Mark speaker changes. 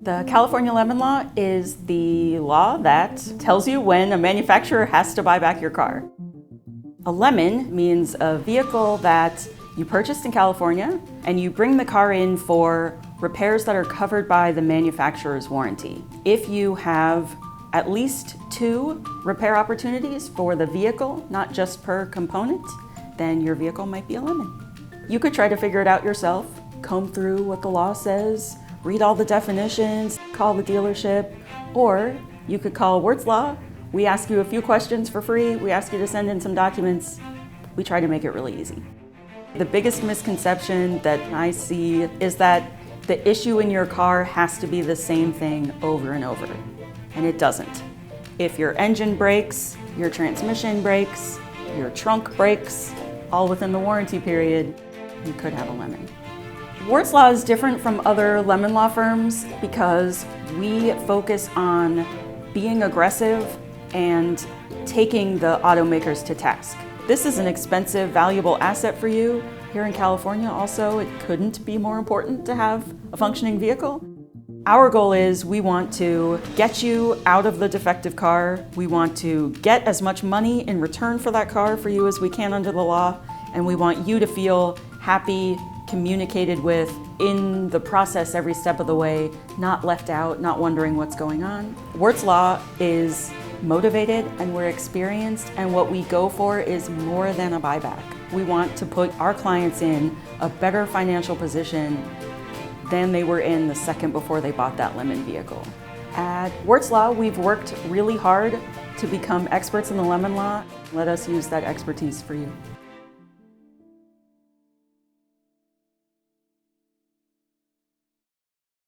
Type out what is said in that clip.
Speaker 1: The California Lemon Law is the law that tells you when a manufacturer has to buy back your car. A lemon means a vehicle that you purchased in California and you bring the car in for repairs that are covered by the manufacturer's warranty. If you have at least 2 repair opportunities for the vehicle, not just per component, then your vehicle might be a lemon. You could try to figure it out yourself, comb through what the law says, read all the definitions, call the dealership, or you could call Wirtz Law. We ask you a few questions for free. We ask you to send in some documents. We try to make it really easy. The biggest misconception that I see is that the issue in your car has to be the same thing over and over, and it doesn't. If your engine breaks, your transmission breaks, your trunk breaks, all within the warranty period, you could have a lemon. Wirtz Law is different from other lemon law firms because we focus on being aggressive and taking the automakers to task. This is an expensive, valuable asset for you. Here in California also, it couldn't be more important to have a functioning vehicle. Our goal is we want to get you out of the defective car. We want to get as much money in return for that car for you as we can under the law, and we want you to feel happy, communicated with in the process every step of the way, not left out, not wondering what's going on. Wirtz Law is motivated and we're experienced, and what we go for is more than a buyback. We want to put our clients in a better financial position than they were in the second before they bought that lemon vehicle. At Wirtz Law, we've worked really hard to become experts in the lemon law. Let us use that expertise for you.